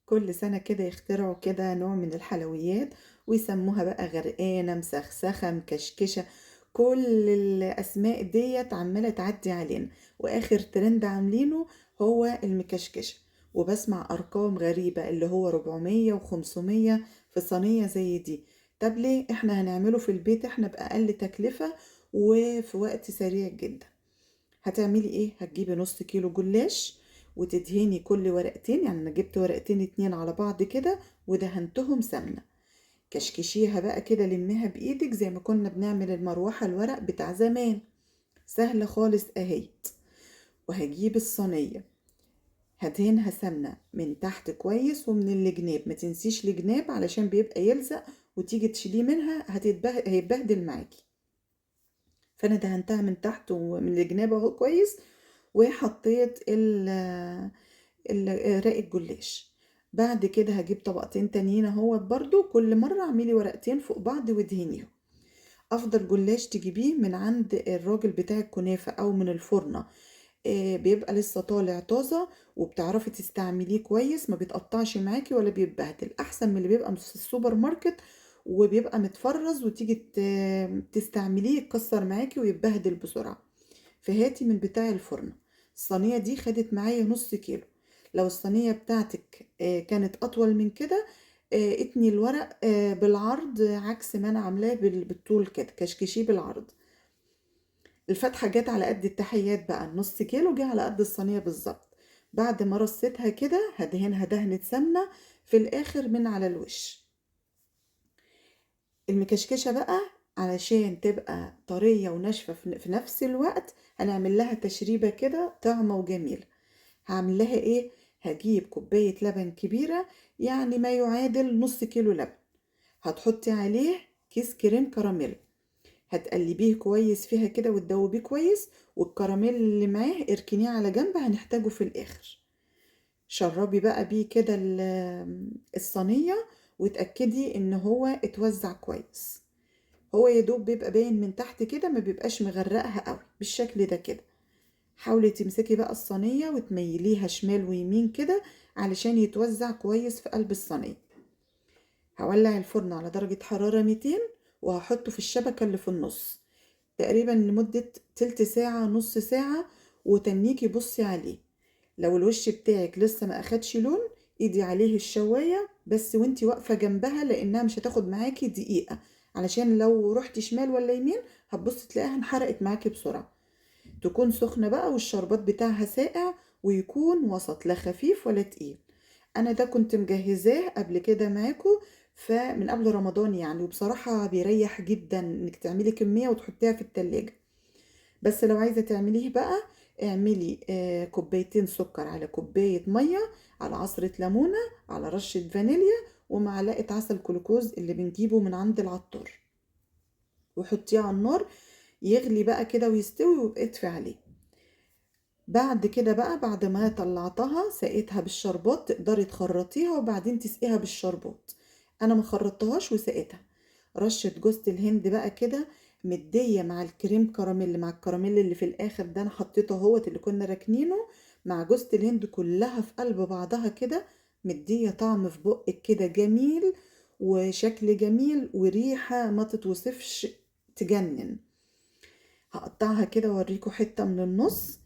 كل سنة كده يخترعوا كده نوع من الحلويات ويسموها بقى غرقانة، مسخسخة، مكشكشة، كل الأسماء ديّة عمّالة تعدّي علينا، وآخر ترند عاملينه هو المكشكشة، وباسمع أرقام غريبة اللي هو 400 و500 في صينية زي دي. طب ليه؟ إحنا هنعمله في البيت إحنا بأقل تكلفة وفي وقت سريع جدًا. هتعملي إيه؟ هتجيبي نُص كيلو جلاش وتدهني كل ورقتين، يعني أنا جبت ورقتين 2 على بعض كده ودهنتهم سمنة، كشكشيها بقى كده لمّيها بإيدِك زي ما كنا بنعمل المروحة الورق بتاع زمان، سهلة خالص أهيّة. وهاجيب الصينية هادهنها سمنة من تحت كويس ومن الجناب، ما تنسيش الجناب علشان بيبقى يلزق وتيجي تشيليه منها هيتبهدل معاكِ. فأنا دهنتها من تحت ومن الجناب أهو كويس، وحطيت رق الجلاش. بعد كده هاجيب طبقتين تانيين أهوّة برضه، كل مرّة اعملي ورقتين فوق بعض وادهنيهم. أفضل جلاش تجيبيه من عند الراجل بتاع الكنافة أو من الفرنة، بيبقى لسه طالع طازة وبتعرفي تستعمليه كويس، ما بيتقطّعش معاكِ ولا بيتبهدل، أحسن من اللي بيبقى في السوبر ماركت وبيبقى متفرّز وتيجي تستعمليه يتكسّر معاكِ ويتبهدل بسرعة. فهاتي من بتاع الفرن. الصينية دي خدت معايا نُص كيلو، لو الصينية بتاعتِك كانت أطول من كده اتني الورق بالعرض عكس ما أنا عاملاه بالطول كده، كشكشيه بالعرض. الفتحة جات على قد التحيّات بقى، النُص كيلو جه على قد الصينية بالضبط. بعد ما رصيتها كده هادهنها دهنة سمنة في الآخر من على الوش. المكشكشة بقى علشان تبقى طرية وناشفة في نفس الوقت، هنعمل لها تشريبة كده طعمة وجميلة. هاعمل لها إيه، هاجيب كوباية لبن كبيرة، يعني ما يعادل نُص كيلو لبن، هتحطّي عليه كيس كريم كراميل، هتقلّبيه كويس فيها كده وتدوّبيه كويس، والكراميل اللي معاه اركنيه على جنب هنحتاجه في الآخر. شرّبي بقى بيه كده الصينية واتأكدي إن هو اتوزّع كويس. هو يا دوب بيبقى باين من تحت كده ما بيبقاش مغرقها أوي، بالشكل ده كده. حاولي تمسكي بقى الصينية وتميليها شمال ويمين كده علشان يتوزع كويس في قلب الصينية. هولع الفرن على درجة حرارة 200 وهحطه في الشبكة اللي في النص تقريبا لمدة تلت ساعة نص ساعة، وتنيكي بصي عليه. لو الوش بتاعك لسه ما أخدش لون ايدي عليه الشواية بس وانتي واقفة جنبها لأنها مش هتاخد معاكي دقيقة، علشان لو رحتي شمال ولا يمين هتبصي تلاقيها انحرقت معاكي بسرعة. تكون سخنة بقى والشربات بتاعها ساقع ويكون وسط لا خفيف ولا تقيل. أنا ده كنت مجهزاه قبل كده معاكم فمن قبل رمضان يعني، وبصراحة بيريح جدا إنك تعملي كمية وتحطيها في التلاجة. بس لو عايزة تعمليه بقى اعملي كوبايتين سكر على كوباية مية على عصرة ليمونة على رشة فانيليا ومعلقة عسل كلوكوز اللي بنجيبه من عند العطار، وحطيه على النار يغلي بقى كده ويستوي ويبقى اطفي عليه. بعد كده بقى بعد ما طلعتها سقيتها بالشربات تقدري تخرطيها وبعدين تسقيها بالشربات. انا ما خرطتهاش وسقيتها. رشة جوز الهند بقى كده مدية مع الكريم كراميل مع الكراميل اللي في الاخر ده انا حطيته اهوت اللي كنا راكنينه مع جوز الهند كلها في قلب بعضها كده، مدية طعم في بقك كده جميل وشكل جميل وريحة ما تتوصفش، تجنن. هاقطّعها كده وأورّيكم حتّة من النُص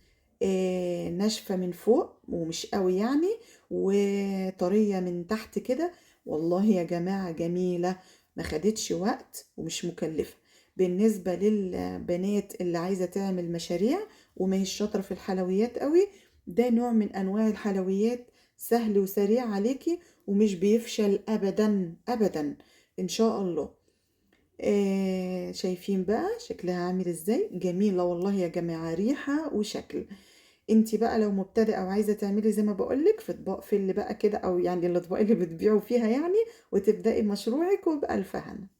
ناشفة من فوق ومش أوي يعني، وطرية من تحت كده، والله يا جماعة جميلة، ما خدتش وقت ومش مكلفة. بالنسبة للبنات اللي عايزة تعمل مشاريع وما هيش شاطرة في الحلويات أوي، ده نوع من أنواع الحلويات سهل وسريع عليكِ ومش بيفشل أبدًا، أبدًا إن شاء الله. شايفين بقى شكلها عامل إزاي؟ جميلة والله يا جماعة، ريحة وشكل. أنتِ بقى لو مبتدئة وعايزة تعملي زي ما باقول لِك في أطباق فِل بقى كده أو يعني الأطباق اللي بتبيعوا فيها يعني، وتبدئي مشروعِك وبألف هنا.